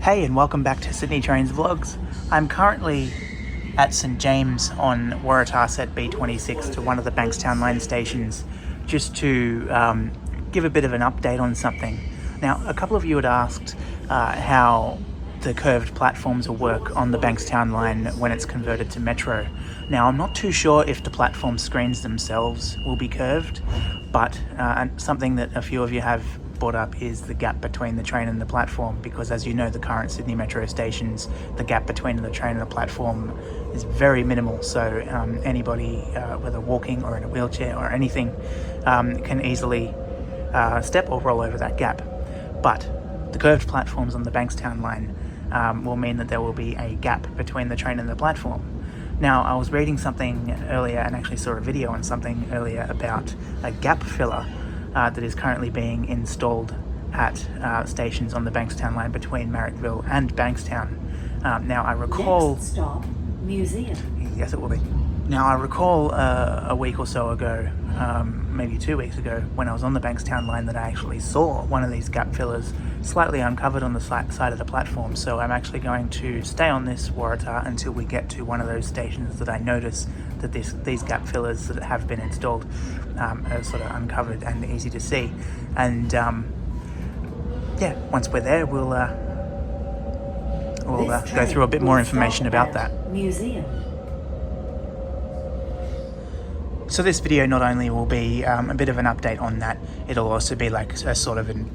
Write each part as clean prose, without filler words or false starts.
Hey, and welcome back to Sydney Trains Vlogs. I'm currently at St James on Waratah set B26 to one of the Bankstown line stations just to give a bit of an update on something. Now, a couple of you had asked how the curved platforms will work on the Bankstown line when it's converted to Metro. Now, I'm not too sure if the platform screens themselves will be curved, but something that a few of you have brought up is the gap between the train and the platform, because as you know, the current Sydney Metro stations, the gap between the train and the platform is very minimal, so anybody, whether walking or in a wheelchair or anything, can easily step or roll over that gap. But the curved platforms on the Bankstown line will mean that there will be a gap between the train and the platform. Now, I was reading something earlier and actually saw a video on something earlier about a gap filler that is currently being installed at stations on the Bankstown line between Marrickville and Bankstown. Now, I recall... Next stop, Museum. Yes, it will be. Now, I recall a week or so ago, maybe 2 weeks ago, when I was on the Bankstown line, that I actually saw one of these gap fillers slightly uncovered on the side of the platform. So I'm actually going to stay on this Waratah until we get to one of those stations that I notice that these gap fillers that have been installed are sort of uncovered and easy to see. And yeah, once we're there, we'll go through a bit more information about that. Museum. So this video not only will be a bit of an update on that, it'll also be like a sort of an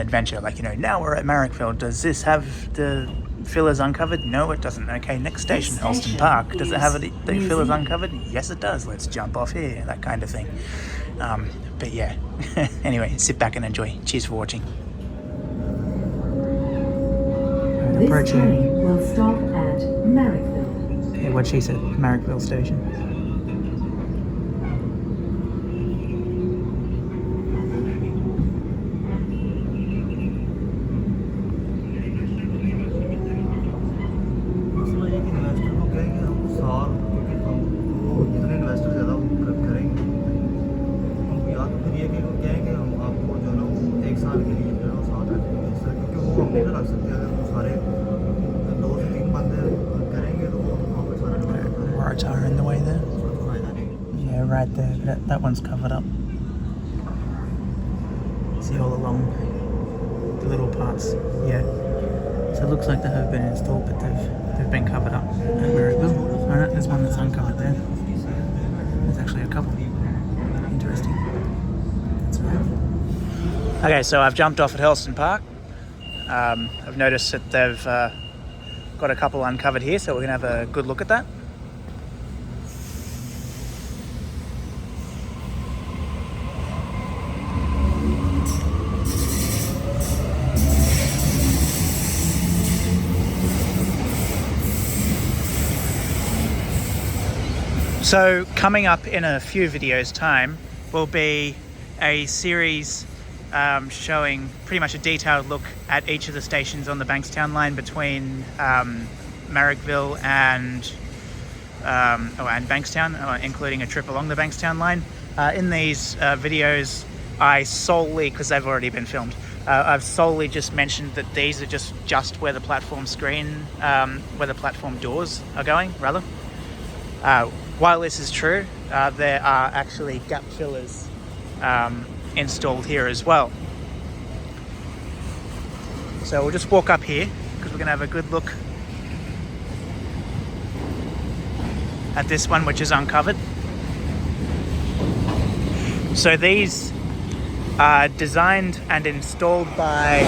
adventure. Like, now we're at Marrickville. Does this have the fillers uncovered? No, it doesn't. Okay, next station, Helston Park. Does it have the fillers uncovered? Yes, it does. Let's jump off here. That kind of thing. But yeah, anyway, sit back and enjoy. Cheers for watching. This train will stop at Marrickville. Okay, what she said, Marrickville station. Waratah in the way there. Yeah, right there. That one's covered up. See all along the little parts. Yeah. So it looks like they have been installed, but they've been covered up at Marrickville. Alright, there's one that's uncovered there. There's actually a couple. Interesting. That's right. Okay, so I've jumped off at Helston Park. I've noticed that they've got a couple uncovered here, so we're going to have a good look at that. So coming up in a few videos time will be a series showing pretty much a detailed look at each of the stations on the Bankstown line between Marrickville and Bankstown, including a trip along the Bankstown line. In these videos, I solely, because they've already been filmed, I've solely just mentioned that these are just where the platform where the platform doors are going, rather. While this is true, there are actually gap fillers installed here as well. So we'll just walk up here because we're going to have a good look at this one, which is uncovered. So these are designed and installed by...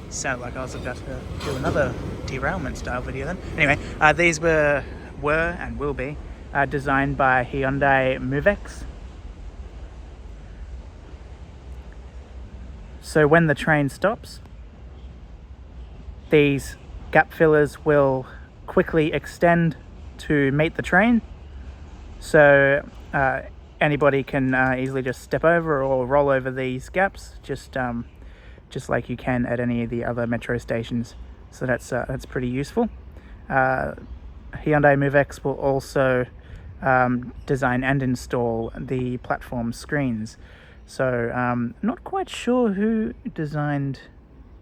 Sounded like I was about to do another derailment style video then. Anyway, these were and will be designed by Hyundai Movex. So when the train stops, these gap fillers will quickly extend to meet the train, so anybody can easily just step over or roll over these gaps, just like you can at any of the other metro stations. So that's pretty useful. Hyundai Movex will also design and install the platform screens. So not quite sure who designed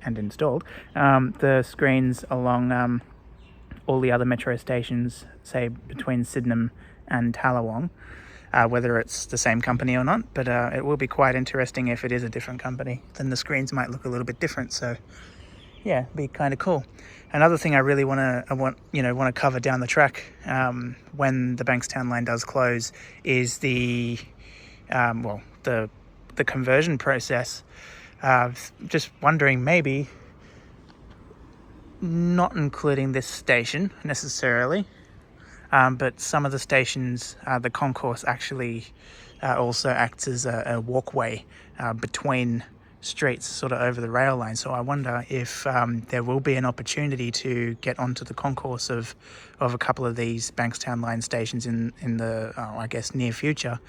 and installed the screens along all the other metro stations, say between Sydenham and Tallawong, whether it's the same company or not, but it will be quite interesting if it is a different company. Then the screens might look a little bit different, so yeah, it'd be kind of cool. Another thing I really want to cover down the track when the Bankstown line does close is the conversion process. Just wondering, maybe not including this station necessarily, but some of the stations, the concourse actually also acts as a walkway between streets, sort of over the rail line. So I wonder if there will be an opportunity to get onto the concourse of a couple of these Bankstown line stations in the I guess near future,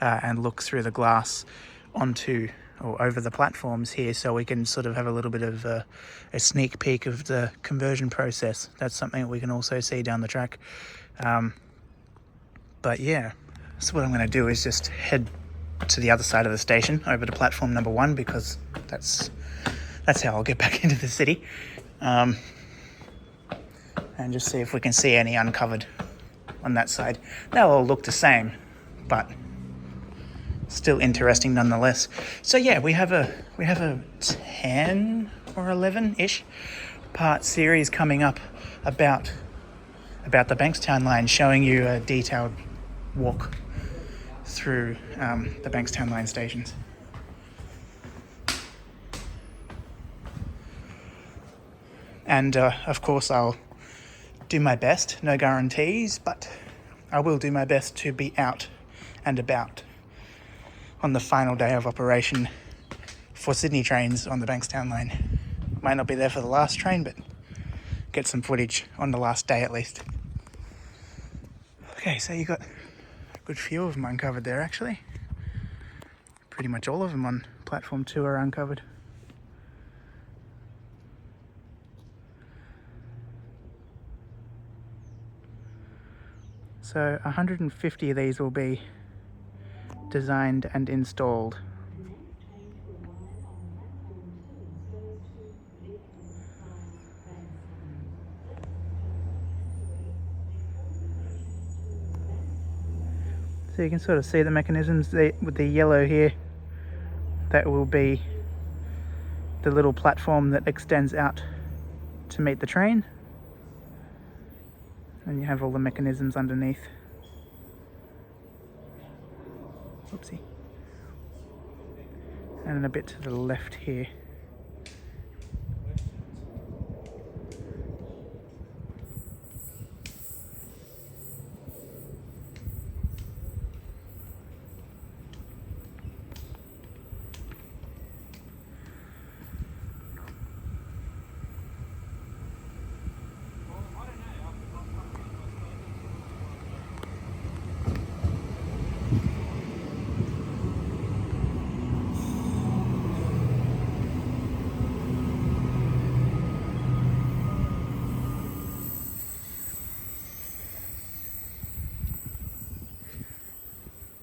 and look through the glass onto or over the platforms here, so we can sort of have a little bit of a sneak peek of the conversion process. That's something that we can also see down the track. But yeah, so what I'm going to do is just head to the other side of the station, over to platform number 1, because that's how I'll get back into the city, and just see if we can see any uncovered on that side. They'll all look the same, but still interesting nonetheless. So yeah, we have a 10 or 11-ish part series coming up about the Bankstown line, showing you a detailed walk through the Bankstown line stations. And of course I'll do my best, no guarantees, but I will do my best to be out and about on the final day of operation for Sydney trains on the Bankstown line. Might not be there for the last train, but get some footage on the last day at least. Okay, so you got a good few of them uncovered there actually. Pretty much all of them on platform 2 are uncovered. So 150 of these will be designed and installed. So you can sort of see the mechanisms with the yellow here. That will be the little platform that extends out to meet the train. And you have all the mechanisms underneath. Oopsie. And a bit to the left here.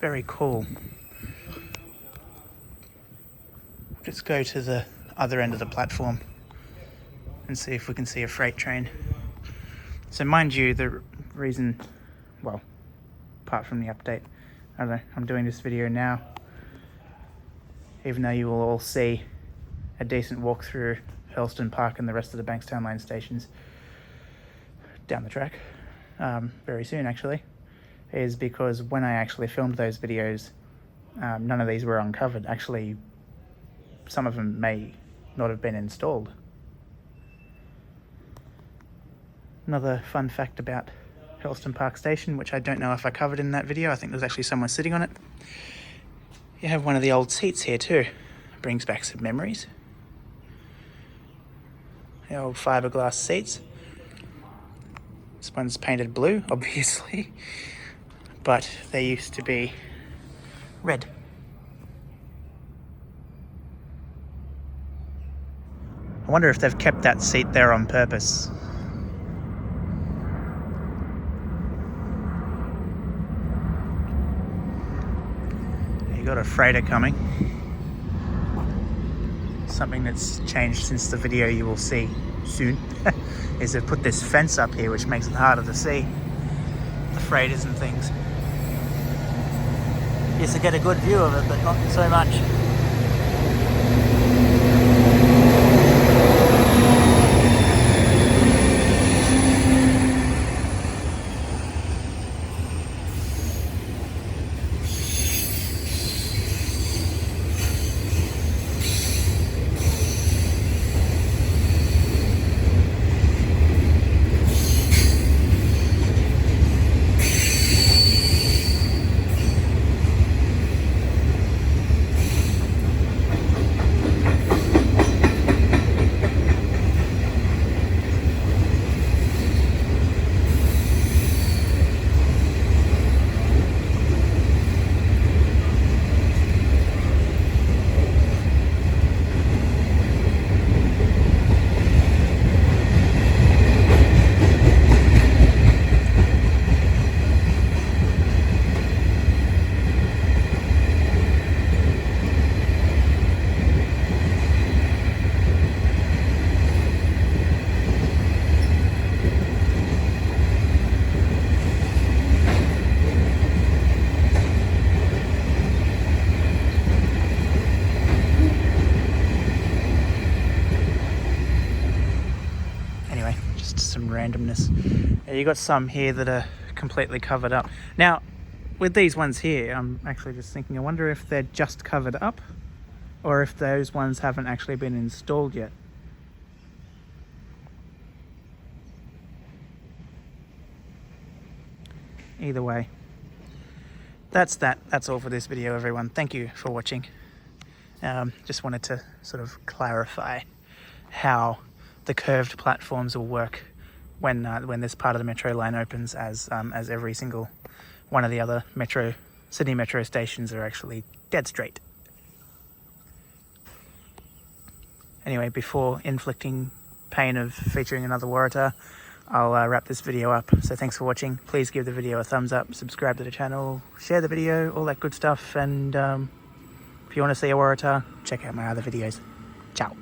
Very cool. Let's go to the other end of the platform and see if we can see a freight train. So mind you, the reason, well, apart from the update, I don't know, I'm doing this video now, even though you will all see a decent walk through Hurlston Park and the rest of the Bankstown line stations down the track, very soon actually, is because when I actually filmed those videos, none of these were uncovered. Actually, some of them may not have been installed. Another fun fact about Hurlston Park Station, which I don't know if I covered in that video, I think there's actually someone sitting on it. You have one of the old seats here too. Brings back some memories. The old fiberglass seats. This one's painted blue, obviously, but they used to be red. I wonder if they've kept that seat there on purpose. You got a freighter coming. something that's changed since the video you will see soon is they've put this fence up here, which makes it harder to see the freighters and things. Used to get a good view of it, but not so much. Some randomness. You got some here that are completely covered up. Now, with these ones here, I'm actually just thinking, I wonder if they're just covered up or if those ones haven't actually been installed yet. Either way, that's all for this video, everyone. Thank you for watching. Just wanted to sort of clarify how the curved platforms will work when this part of the metro line opens, as every single one of the other Sydney metro stations are actually dead straight. Anyway, before inflicting pain of featuring another Waratah, I'll wrap this video up. So thanks for watching. Please give the video a thumbs up, subscribe to the channel, share the video, all that good stuff. And if you want to see a Waratah, check out my other videos. Ciao.